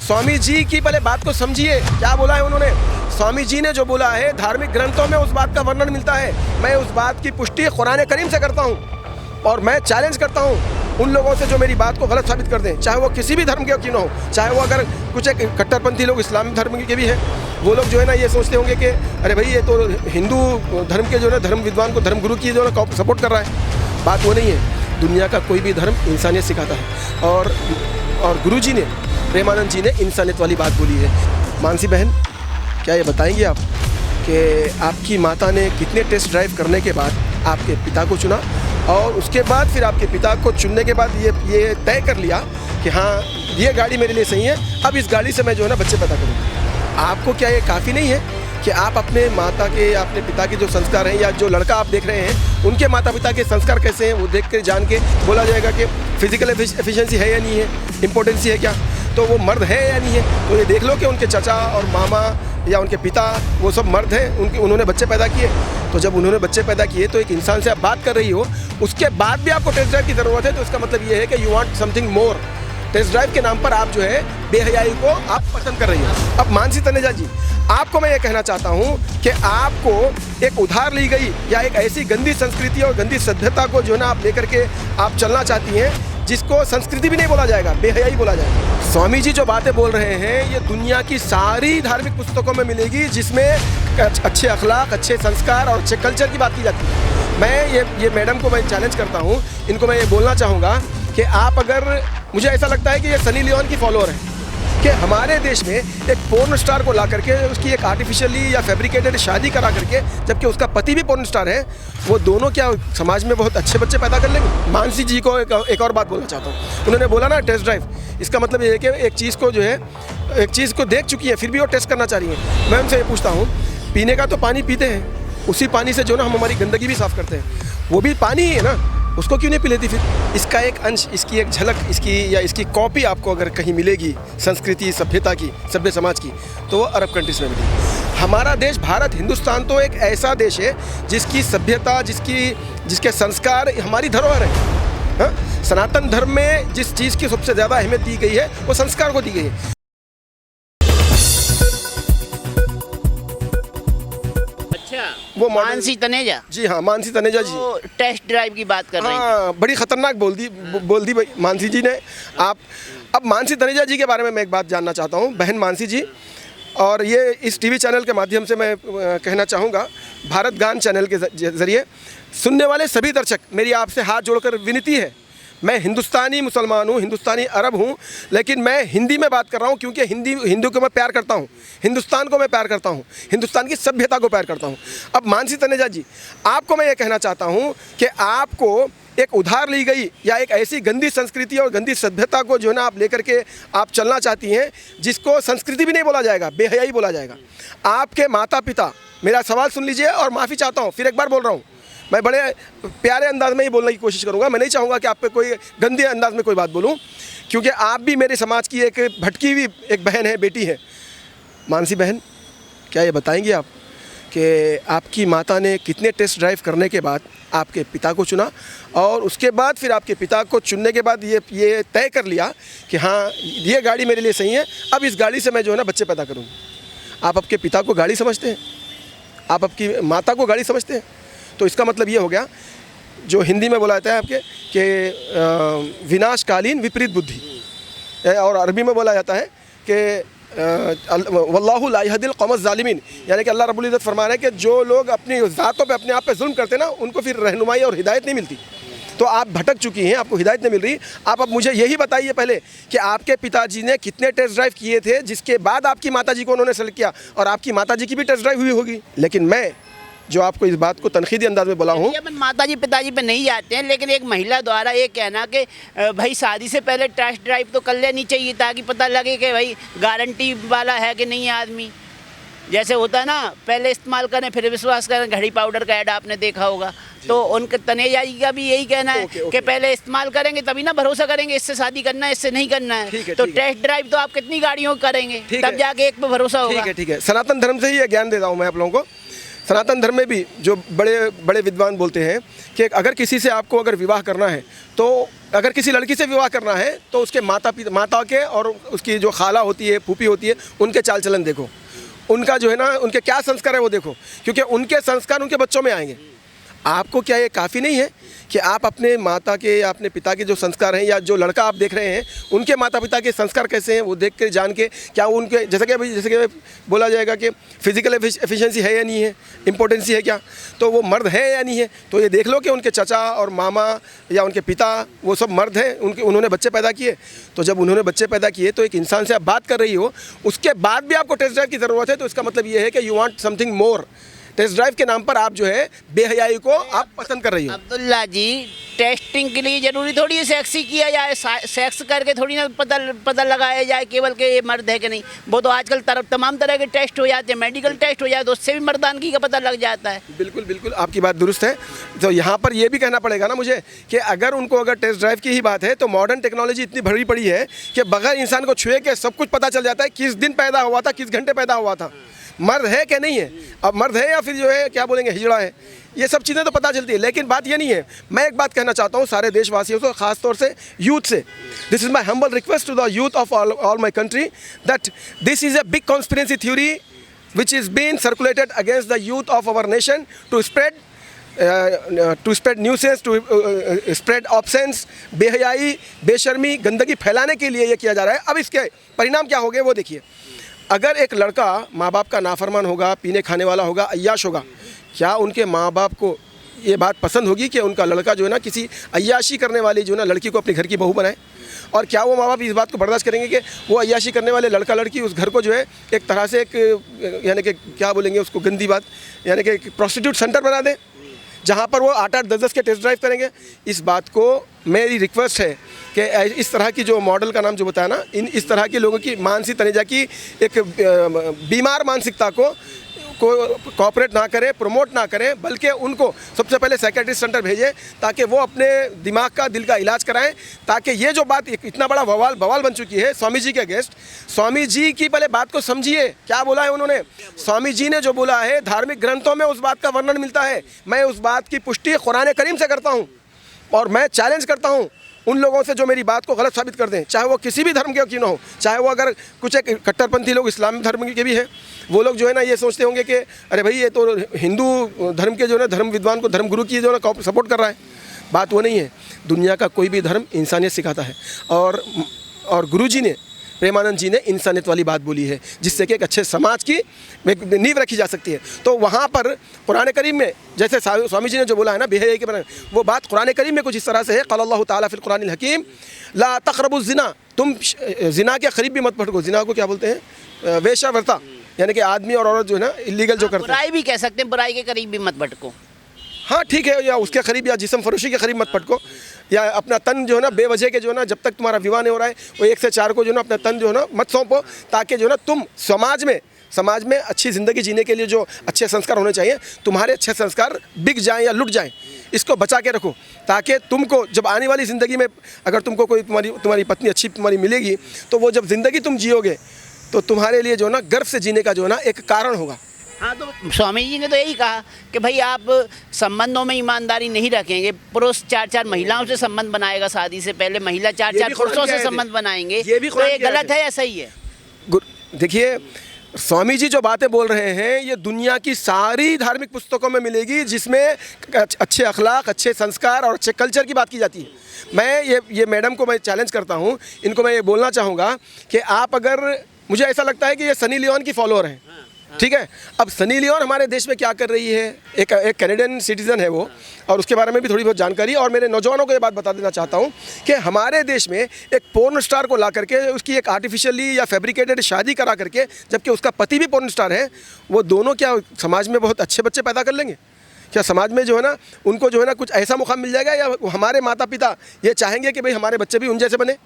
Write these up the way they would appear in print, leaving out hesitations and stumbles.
स्वामी जी की पहले बात को समझिए, क्या बोला है उन्होंने। स्वामी जी ने जो बोला है धार्मिक ग्रंथों में उस बात का वर्णन मिलता है। मैं उस बात की पुष्टि कुरान करीम से करता हूँ और मैं चैलेंज करता हूँ उन लोगों से जो मेरी बात को गलत साबित कर दें, चाहे वो किसी भी धर्म के क्यों ना हो, चाहे वो अगर कुछ एक कट्टरपंथी लोग इस्लामी धर्म के भी हैं, वो लोग जो है ना ये सोचते होंगे कि अरे भाई ये तो हिंदू धर्म के जो है धर्म विद्वान को धर्म गुरु की जो है सपोर्ट कर रहा है। बात वो नहीं है। दुनिया का कोई भी धर्म इंसानियत सिखाता है और गुरु जी ने, प्रेमानंद जी ने इंसानियत वाली बात बोली है। मानसी बहन, क्या ये बताएंगे आप कि आपकी माता ने कितने टेस्ट ड्राइव करने के बाद आपके पिता को चुना और उसके बाद फिर आपके पिता को चुनने के बाद ये तय कर लिया कि हाँ ये गाड़ी मेरे लिए सही है, अब इस गाड़ी से मैं जो है ना बच्चे पैदा करूँगा। आपको क्या ये काफ़ी नहीं है कि आप अपने माता के, अपने पिता के जो संस्कार हैं या जो लड़का आप देख रहे हैं उनके माता पिता के संस्कार कैसे हैं वो देख कर जान के बोला जाएगा कि फिजिकल एफिशिएंसी है या नहीं है, इम्पोर्टेंसी है क्या, तो वो मर्द है या नहीं है। तो ये देख लो कि उनके चाचा और मामा या उनके पिता वो सब मर्द हैं, उन्होंने बच्चे पैदा किए। तो जब उन्होंने बच्चे पैदा किए तो एक इंसान से आप बात कर रही हो, उसके बाद भी आपको टेस्ट ड्राइव की ज़रूरत है, तो इसका मतलब ये है कि you want something more. Test drive के नाम पर आप जो है बेहयाई को आप पसंद कर रही हो। अब मानसी तनेजा जी, आपको मैं ये कहना चाहता हूँ कि आपको एक उधार ली गई या एक ऐसी गंदी संस्कृति और गंदी सभ्यता को जो है ना आप लेकर के आप चलना चाहती हैं, जिसको संस्कृति भी नहीं बोला जाएगा, बेहयाई बोला जाएगा। स्वामी जी जो बातें बोल रहे हैं ये दुनिया की सारी धार्मिक पुस्तकों में मिलेगी, जिसमें अच्छे अखलाक, अच्छे संस्कार और अच्छे कल्चर की बात की जाती है। मैं ये मैडम को मैं चैलेंज करता हूँ, इनको मैं ये बोलना चाहूँगा कि आप, अगर मुझे ऐसा लगता है कि ये सनी लियोन की फॉलोअर है कि हमारे देश में एक पोर्न स्टार को ला करके उसकी एक आर्टिफिशियली या फैब्रिकेटेड शादी करा करके, जबकि उसका पति भी पोर्न स्टार है, वो दोनों क्या समाज में बहुत अच्छे बच्चे पैदा कर लेंगे। मानसी जी को एक और बात बोलना चाहता हूँ। उन्होंने बोला ना टेस्ट ड्राइव, इसका मतलब ये है कि एक चीज़ को जो है, एक चीज़ को देख चुकी है फिर भी वो टेस्ट करना चाह रही है। मैं उनसे ये पूछता हूँ, पीने का तो पानी पीते हैं, उसी पानी से जो ना हम हमारी गंदगी भी साफ़ करते हैं, वो भी पानी ही है ना, उसको क्यों नहीं पी लेती फिर? इसका एक अंश, इसकी एक झलक, इसकी कॉपी आपको अगर कहीं मिलेगी संस्कृति सभ्यता की, सभ्य समाज की, तो वो अरब कंट्रीज़ में मिलेगी। हमारा देश भारत, हिंदुस्तान तो एक ऐसा देश है जिसकी सभ्यता, जिसके संस्कार हमारी धरोहर है। हाँ? सनातन धर्म में जिस चीज़ की सबसे ज़्यादा अहमियत दी गई है वो संस्कार को दी गई है। वो मानसी तनेजा जी, हाँ मानसी तनेजा जी तो टेस्ट ड्राइव की बात कर रहे हैं। हाँ, बड़ी खतरनाक बोल दी भाई मानसी जी ने। आप अब मानसी तनेजा जी के बारे में मैं एक बात जानना चाहता हूँ, बहन मानसी जी, और ये इस टीवी चैनल के माध्यम से मैं कहना चाहूँगा, भारत गान चैनल के ज़रिए सुनने वाले सभी दर्शक, मेरी आपसे हाथ जोड़कर विनती है, मैं हिंदुस्तानी मुसलमान हूँ, हिंदुस्तानी अरब हूँ, लेकिन मैं हिंदी में बात कर रहा हूँ क्योंकि हिंदू को मैं प्यार करता हूँ, हिंदुस्तान को मैं प्यार करता हूँ, हिंदुस्तान की सभ्यता को प्यार करता हूँ। अब मानसी तनेजा जी, आपको मैं ये कहना चाहता हूँ कि आपको एक उधार ली गई या एक ऐसी गंदी संस्कृति और गंदी सभ्यता को जो है ना आप लेकर के आप चलना चाहती हैं, जिसको संस्कृति भी नहीं बोला जाएगा, बेहयाई बोला जाएगा। आपके माता पिता, मेरा सवाल सुन लीजिए और माफ़ी चाहता हूँ, फिर एक बार बोल रहा हूँ, मैं बड़े प्यारे अंदाज में ही बोलने की कोशिश करूंगा। मैं नहीं चाहूँगा कि आप पे कोई गंदे अंदाज में कोई बात बोलूं, क्योंकि आप भी मेरे समाज की एक भटकी हुई एक बहन है, बेटी है। मानसी बहन, क्या ये बताएंगी आप कि आपकी माता ने कितने टेस्ट ड्राइव करने के बाद आपके पिता को चुना और उसके बाद फिर आपके पिता को चुनने के बाद ये तय कर लिया कि हाँ ये गाड़ी मेरे लिए सही है, अब इस गाड़ी से मैं जो है ना बच्चे पैदा करूँगा। आप आपके पिता को गाड़ी समझते हैं, आप आपकी माता को गाड़ी समझते हैं, तो इसका मतलब ये हो गया जो हिंदी में बोला जाता है आपके कि विनाशकालीन विपरीत बुद्धि, और अरबी में बोला जाता है कि वल्लाहु ला यहदिल कौमज़ ज़ालिमीन, यानी कि अल्लाह रब्बुल इज़्ज़त फरमा रहे हैं कि जो लोग अपनी ज़ातों पे, अपने आप पे जुल्म करते हैं ना, उनको फिर रहनुमाई और हिदायत नहीं मिलती। तो आप भटक चुकी हैं, आपको हिदायत नहीं मिल रही। आप अब मुझे यही बताइए पहले कि आपके पिताजी ने कितने टेस्ट ड्राइव किए थे, जिसके बाद आपकी माताजी को उन्होंने सेलेक्ट किया, और आपकी माताजी की भी टेस्ट ड्राइव हुई होगी। लेकिन मैं जो आपको इस बात को तनकीदी अंदाज में बोला हूँ, माताजी पिताजी पे नहीं जाते हैं, लेकिन एक महिला द्वारा ये कहना कि भाई शादी से पहले टेस्ट ड्राइव तो कर लेनी चाहिए ताकि पता लगे कि भाई गारंटी वाला है कि नहीं आदमी। जैसे होता है ना, पहले इस्तेमाल करें फिर विश्वास करें, घड़ी पाउडर का ऐड आपने देखा होगा, तो उनके तनेजा जी का भी यही कहना है कि पहले इस्तेमाल करेंगे तभी ना भरोसा करेंगे, इससे शादी करना है, इससे नहीं करना है। तो टेस्ट ड्राइव तो आप कितनी गाड़ियों करेंगे, तब जाके एक पे भरोसा होगा। ठीक है, सनातन धर्म से ही ये ज्ञान देता हूँ मैं आप लोगों को सनातन धर्म में भी जो बड़े बड़े विद्वान बोलते हैं कि अगर किसी से आपको अगर विवाह करना है, तो अगर किसी लड़की से विवाह करना है तो उसके माता के और उसकी जो खाला होती है, फूफी होती है, उनके चाल चलन देखो, उनका जो है ना, उनके क्या संस्कार है वो देखो, क्योंकि उनके संस्कार उनके बच्चों में आएंगे। आपको क्या ये काफ़ी नहीं है कि आप अपने माता के या अपने पिता के जो संस्कार हैं, या जो लड़का आप देख रहे हैं उनके माता पिता के संस्कार कैसे हैं, वो देख के जान के क्या उनके जैसे कि बोला जाएगा कि फिज़िकल एफिशिएंसी है या नहीं है, इम्पोर्टेंसी है क्या, तो वो मर्द है या नहीं है, तो ये देख लो कि उनके चाचा और मामा या उनके पिता वो सब मर्द हैं, उन्होंने बच्चे पैदा किए। तो जब उन्होंने बच्चे पैदा किए तो एक इंसान से आप बात कर रही हो, उसके बाद भी आपको टेस्ट ड्राइव की ज़रूरत है, तो इसका मतलब ये है कि you want something more. Test drive के नाम पर आप जो है बेहयाई को आप पसंद कर रही हो। अब्दुल्ला जी, टेस्टिंग के लिए जरूरी थोड़ी है सेक्स ही किया जाए, सेक्स करके थोड़ी ना पता लगाया जाए केवल कि ये मर्द है कि नहीं। वो तो आजकल तमाम तरह के टेस्ट हो जाते हैं, मेडिकल टेस्ट हो जाए तो उससे भी मर्दानगी का पता लग जाता है। बिल्कुल बिल्कुल, आपकी बात दुरुस्त है। तो यहाँ पर ये भी कहना पड़ेगा ना मुझे कि अगर टेस्ट ड्राइव की ही बात है तो मॉडर्न टेक्नोलॉजी इतनी भरी पड़ी है कि बगैर इंसान को छुए के सब कुछ पता चल जाता है, किस दिन पैदा हुआ था, किस घंटे पैदा हुआ था, मर्द है कि नहीं है, अब मर्द है या फिर जो है क्या बोलेंगे हिजड़ा है, ये सब चीज़ें तो पता चलती है। लेकिन बात ये नहीं है। मैं एक बात कहना चाहता हूँ सारे देशवासियों से, खास तौर से यूथ से, this is my humble request to the youth of all my country that this is a big conspiracy theory which is being circulated against the youth of our nation to spread nuisance, to spread obscene, बेहयाई, बेशर्मी, गंदगी फैलाने के लिए ये किया जा रहा है। अब इसके परिणाम क्या होंगे वो देखिए। अगर एक लड़का माँ बाप का नाफरमान होगा, पीने खाने वाला होगा, अय्याश होगा, क्या उनके माँ बाप को ये बात पसंद होगी कि उनका लड़का जो है ना किसी अय्याशी करने वाली जो है ना लड़की को अपने घर की बहू बनाए? और क्या वो माँ बाप इस बात को बर्दाश्त करेंगे कि वो अय्याशी करने वाले लड़का लड़की उस घर को जो है एक तरह से एक यानी कि क्या बोलेंगे उसको, गंदी बात, यानी कि एक प्रोस्टिट्यूट सेंटर बना दें जहाँ पर वो 8-8, 10-10 के टेस्ट ड्राइव करेंगे? इस बात को मेरी रिक्वेस्ट है कि इस तरह की जो मॉडल का नाम जो बताया ना, इस तरह के लोगों की मानसिक तनेजा की एक बीमार मानसिकता को कोऑपरेट ना करें, प्रमोट ना करें, बल्कि उनको सबसे पहले साइकियाट्रिस्ट सेंटर भेजें ताकि वो अपने दिमाग का, दिल का इलाज कराएं, ताकि ये जो बात इतना बड़ा बवाल बन चुकी है स्वामी जी के अगेंस्ट, स्वामी जी की पहले बात को समझिए, क्या बोला है उन्होंने। स्वामी जी ने जो बोला है धार्मिक ग्रंथों में उस बात का वर्णन मिलता है। मैं उस बात की पुष्टि कुरान करीम से करता हूँ और मैं चैलेंज करता हूँ उन लोगों से जो मेरी बात को गलत साबित कर दें, चाहे वो किसी भी धर्म के क्यों ना हो, चाहे वो अगर कुछ एक कट्टरपंथी लोग इस्लामी धर्म के भी हैं, वो लोग जो है ना ये सोचते होंगे कि अरे भाई ये तो हिंदू धर्म के जो है ना धर्म विद्वान को, धर्म गुरु की जो है ना सपोर्ट कर रहा है। बात वो नहीं है। दुनिया का कोई भी धर्म इंसानियत सिखाता है और गुरु जी ने, प्रेमानंद जी ने इंसानियत वाली बात बोली है, जिससे कि एक अच्छे समाज की नींव रखी जा सकती है। तो वहाँ पर कुरान करीम में जैसे स्वामी जी ने जो बोला है ना बेहयाई के बारे में, वो बात कुरान करीम में कुछ इस तरह से है, क़ाल अल्लाहु ताला फ़िल कुरानिल हकीम ला तक़रबुज़ ज़िना, तुम ज़िना के करीब भी मत भटको। ज़िना को क्या बोलते हैं? वेश्यावृत्ति, यानी कि आदमी और औरत जो है ना इलीगल जो करते हैं। बुराई भी कह सकते हैं, बुराई के करीब भी मत भटको। हाँ ठीक है, या उसके करीब या जिस्म फरोशी के करीब मत पटको, या अपना तन जो है ना बेवजह के जो है ना जब तक तुम्हारा विवाह नहीं हो रहा है वो 1 से 4 को जो है ना अपना तन जो है ना मत सौंपो, ताकि जो है ना तुम समाज में अच्छी ज़िंदगी जीने के लिए जो अच्छे संस्कार होने चाहिए, तुम्हारे अच्छे संस्कार बिक जाएं या लुट जाएं, इसको बचा के रखो, ताकि तुमको जब आने वाली ज़िंदगी में अगर तुमको कोई तुम्हारी पत्नी अच्छी तुम्हारी मिलेगी, तो वो जब ज़िंदगी तुम जियोगे तो तुम्हारे लिए जो है ना गर्व से जीने का जो है ना एक कारण होगा। हाँ, तो स्वामी जी ने तो यही कहा कि भाई आप संबंधों में ईमानदारी नहीं रखेंगे, पुरुष 4-4 महिलाओं से संबंध बनाएगा, शादी से पहले महिला 4-4 पुरुषों से संबंध बनाएंगे, तो ये गलत है या सही है? देखिए, स्वामी जी जो बातें बोल रहे हैं ये दुनिया की सारी धार्मिक पुस्तकों में मिलेगी, जिसमें अच्छे अखलाक, अच्छे संस्कार और अच्छे कल्चर की बात की जाती है। मैं ये मैडम को मैं चैलेंज करता हूँ, इनको मैं ये बोलना चाहूँगा कि आप, अगर मुझे ऐसा लगता है कि ये सनी लियोन की फॉलोअर हैं, ठीक है। अब सनी लियोन हमारे देश में क्या कर रही है, एक कैनेडियन सिटीज़न है वो, और उसके बारे में भी थोड़ी बहुत जानकारी, और मेरे नौजवानों को ये बात बता देना चाहता हूँ कि हमारे देश में एक पोर्न स्टार को ला करके उसकी एक आर्टिफिशियली या फैब्रिकेटेड शादी करा करके, जबकि उसका पति भी पोर्न स्टार है, वो दोनों क्या समाज में बहुत अच्छे बच्चे पैदा कर लेंगे? क्या समाज में जो है ना उनको जो है ना कुछ ऐसा मुकाम मिल जाएगा, या हमारे माता पिता ये चाहेंगे कि भाई हमारे बच्चे भी उन जैसे बने?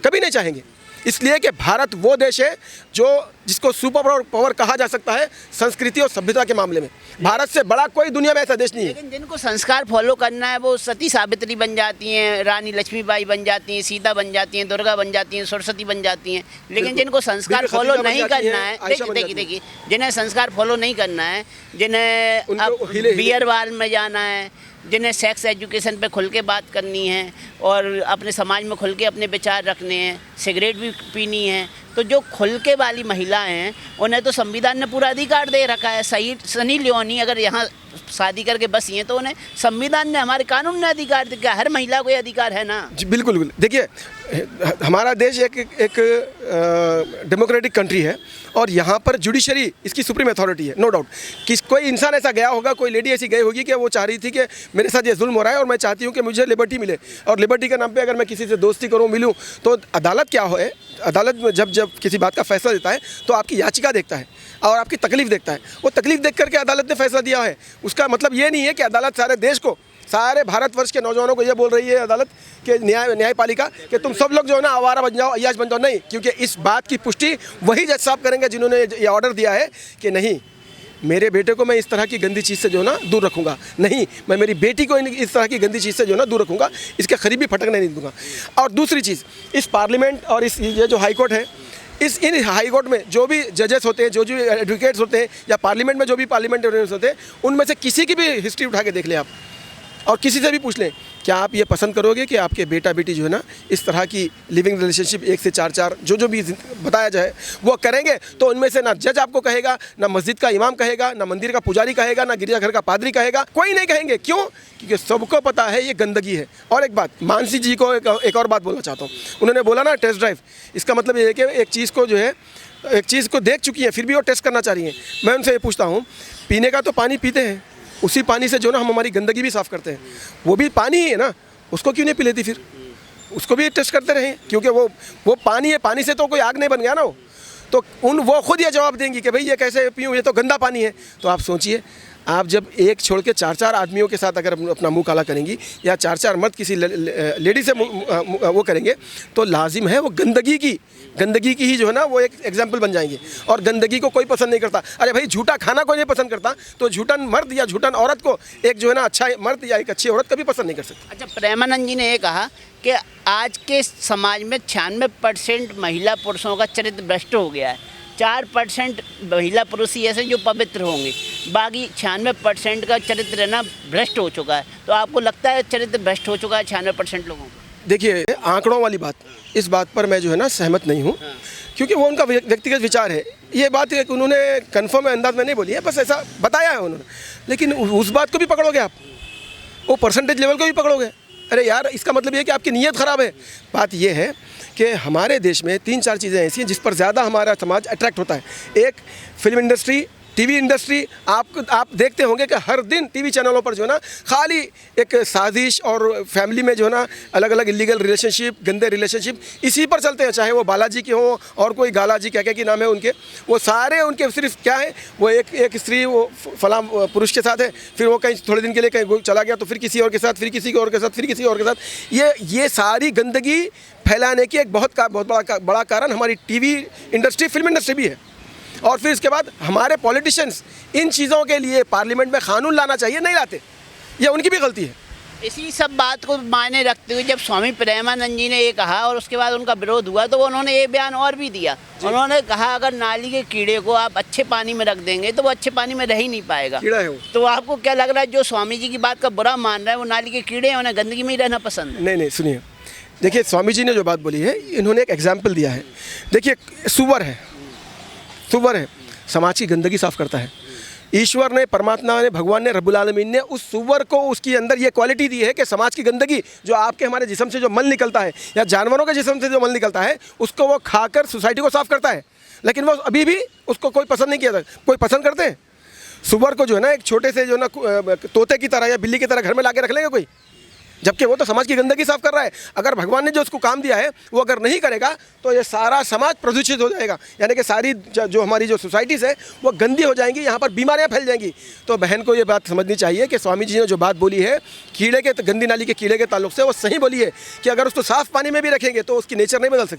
कभी नहीं चाहेंगे। इसलिए कि भारत वो देश है जो जिसको सुपर पावर कहा जा सकता है संस्कृति और सभ्यता के मामले में। भारत से बड़ा कोई दुनिया में ऐसा देश नहीं है। लेकिन जिनको संस्कार फॉलो करना है वो सती सावित्री बन जाती हैं, रानी लक्ष्मीबाई बन जाती हैं, सीता बन जाती हैं, दुर्गा बन जाती हैं, सरस्वती बन जाती हैं। लेकिन जिनको संस्कार फॉलो नहीं करना है, देखिए जिन्हें संस्कार फॉलो नहीं करना है, जिन्हें अब बियर बार में जाना है, जिन्हें सेक्स एजुकेशन पे खुल के बात करनी है और अपने समाज में खुल के अपने विचार रखने हैं, सिगरेट भी पीनी है, तो जो खुल के वाली महिलाएं हैं उन्हें तो संविधान ने पूरा अधिकार दे रखा है। सही सनी लियोनी अगर यहाँ शादी करके बसी हैं तो उन्हें संविधान ने, हमारे कानून ने अधिकार दिया। हर महिला को ये अधिकार है ना जी। बिल्कुल बिल्कुल। देखिए हमारा देश एक डेमोक्रेटिक कंट्री है और यहाँ पर जुडिशरी इसकी सुप्रीम अथॉरिटी है, नो डाउट। कोई इंसान ऐसा गया होगा, कोई लेडी ऐसी गई होगी कि वो चाह रही थी कि मेरे साथ ये जुल्म हो रहा है और मैं चाहती हूँ कि मुझे लिबर्टी मिले, और लिबर्टी के नाम पे अगर मैं किसी से दोस्ती करूँ, मिलूँ, तो अदालत क्या है, अदालत में जब किसी बात का फैसला देता है तो आपकी याचिका देखता है और आपकी तकलीफ देखता है। वो तकलीफ देख करके अदालत ने फैसला दिया है। उसका मतलब ये नहीं है कि अदालत सारे देश को, सारे भारतवर्ष के नौजवानों को ये बोल रही है अदालत के न्यायपालिका कि तुम सब लोग जो है ना आवारा बन जाओ, अय्याश बन जाओ। नहीं, क्योंकि इस बात की पुष्टि वही जज साहब करेंगे जिन्होंने ये ऑर्डर दिया है कि नहीं, मेरे बेटे को मैं इस तरह की गंदी चीज़ से जो है ना दूर रखूंगा, नहीं मैं मेरी बेटी को इस तरह की गंदी चीज़ से जो है ना दूर रखूंगा, इसके करीब भी फटकने नहीं दूंगा। और दूसरी चीज़, इस पार्लियामेंट और ये जो हाई कोर्ट है, इन हाई कोर्ट में जो भी जजेस होते हैं, जो जो एडवोकेट्स होते हैं, या पार्लियामेंट में जो भी पार्लियामेंटेरियंस होते हैं, उनमें से किसी की भी हिस्ट्री उठा के देख लें आप और किसी से भी पूछ लें, क्या आप ये पसंद करोगे कि आपके बेटा बेटी जो है ना इस तरह की लिविंग रिलेशनशिप 1 से 4 जो भी बताया जाए वो करेंगे? तो उनमें से ना जज आपको कहेगा, ना मस्जिद का इमाम कहेगा, ना मंदिर का पुजारी कहेगा, ना गिरजाघर का पादरी कहेगा, कोई नहीं कहेंगे। क्यों? क्योंकि सबको पता है ये गंदगी है। और एक बात, मानसी जी को एक और बात बोलना चाहता हूँ। उन्होंने बोला ना टेस्ट ड्राइव, इसका मतलब ये है कि एक चीज़ को जो है, एक चीज़ को देख चुकी है फिर भी वो टेस्ट करना चाह रही हैं। मैं उनसे ये पूछता हूँ, पीने का तो पानी पीते हैं, उसी पानी से जो ना हम हमारी गंदगी भी साफ़ करते हैं, वो भी पानी ही है ना, उसको क्यों नहीं पी लेती? फिर उसको भी टेस्ट करते रहें, क्योंकि वो पानी है, पानी से तो कोई आग नहीं बन गया ना। तो वो खुद ये जवाब देंगी कि भाई ये कैसे पीऊँ, ये तो गंदा पानी है। तो आप सोचिए, आप जब एक छोड़ के 4 आदमियों के साथ अगर अपना मुंह काला करेंगी, या 4 मर्द किसी लेडी से वो करेंगे, तो लाजिम है वो गंदगी की ही जो है ना वो एक एग्जाम्पल बन जाएंगे। और गंदगी को कोई पसंद नहीं करता। अरे भाई, झूठा खाना कोई नहीं पसंद करता, तो झूठन मर्द या झूठन औरत को एक जो है ना अच्छा मर्द या एक अच्छी औरत कभी पसंद नहीं कर सकता। अच्छा, प्रेमानंद जी ने ये कहा कि आज के समाज में 96% महिला पुरुषों का चरित्र भ्रष्ट हो गया है। 4% महिला पुरुष ही ऐसे जो पवित्र होंगे, बाकी 96% का चरित्र ना भ्रष्ट हो चुका है। तो आपको लगता है चरित्र भ्रष्ट हो चुका है 96% लोगों का? देखिए, आंकड़ों वाली बात, इस बात पर मैं जो है ना सहमत नहीं हूँ, क्योंकि वो उनका व्यक्तिगत विचार है। ये बात उन्होंने कन्फर्म अंदाज में नहीं बोली है, बस ऐसा बताया है उन्होंने। लेकिन उस बात को भी पकड़ोगे आप, वो परसेंटेज लेवल को भी पकड़ोगे, अरे यार, इसका मतलब ये है कि आपकी नीयत ख़राब है। बात ये है कि हमारे देश में 3-4 चीज़ें ऐसी हैं जिस पर ज़्यादा हमारा समाज अट्रैक्ट होता है। एक, फिल्म इंडस्ट्री, टीवी इंडस्ट्री। आप देखते होंगे कि हर दिन टीवी चैनलों पर जो है ना खाली एक साजिश और फैमिली में जो है ना अलग अलग इलीगल रिलेशनशिप, गंदे रिलेशनशिप इसी पर चलते हैं। चाहे वो बालाजी के हों और कोई गालाजी क्या क्या की नाम है उनके, वो सारे उनके सिर्फ क्या है, वो एक स्त्री वो फलां पुरुष के साथ है, फिर वो कहीं थोड़े दिन के लिए कहीं चला गया तो फिर किसी और के साथ, फिर किसी और के साथ, फिर किसी और के साथ। ये सारी गंदगी फैलाने की एक बहुत बड़ा कारण हमारी टीवी इंडस्ट्री, फिल्म इंडस्ट्री भी है। और फिर इसके बाद हमारे पॉलिटिशियंस इन चीज़ों के लिए पार्लियामेंट में कानून लाना चाहिए, नहीं लाते, ये उनकी भी गलती है। इसी सब बात को मायने रखते हुए जब स्वामी प्रेमानंद जी ने ये कहा और उसके बाद उनका विरोध हुआ, तो उन्होंने ये बयान और भी दिया। उन्होंने कहा अगर नाली के कीड़े को आप अच्छे पानी में रख देंगे तो वो अच्छे पानी में रह ही नहीं पाएगा। कीड़ा है वो। तो आपको क्या लग रहा है, जो स्वामी जी की बात का बुरा मान रहा है वो नाली के कीड़े हैं, उन्हें गंदगी में ही रहना पसंद है? नहीं, सुनिए, देखिए स्वामी जी ने जो बात बोली है, इन्होंने एक एग्जाम्पल दिया है। देखिए, सुअर है, समाज की गंदगी साफ करता है। ईश्वर ने, परमात्मा ने, भगवान ने, रब्बुल आलमीन ने उस सुअर को उसके अंदर ये क्वालिटी दी है कि समाज की गंदगी जो आपके हमारे जिस्म से जो मल निकलता है या जानवरों के जिस्म से जो मल निकलता है उसको वो खाकर सोसाइटी को साफ करता है। लेकिन वो अभी भी उसको कोई पसंद नहीं किया था। कोई पसंद करते हैं सुअर को जो है ना एक छोटे से जो ना तोते की तरह या बिल्ली की तरह घर में ला के रख लेंगे कोई? जबकि वो तो समाज की गंदगी साफ कर रहा है। अगर भगवान ने जो उसको काम दिया है वो अगर नहीं करेगा तो ये सारा समाज प्रदूषित हो जाएगा, यानी कि सारी जो हमारी जो सोसाइटीज़ है वो गंदी हो जाएंगी, यहाँ पर बीमारियाँ फैल जाएंगी। तो बहन को ये बात समझनी चाहिए कि स्वामी जी ने जो बात बोली है कीड़े के, गंदी नाली के कीड़े के ताल्लुक से, वो सही बोली है कि अगर उसको साफ़ पानी में भी रखेंगे तो उसकी नेचर नहीं बदल सकती।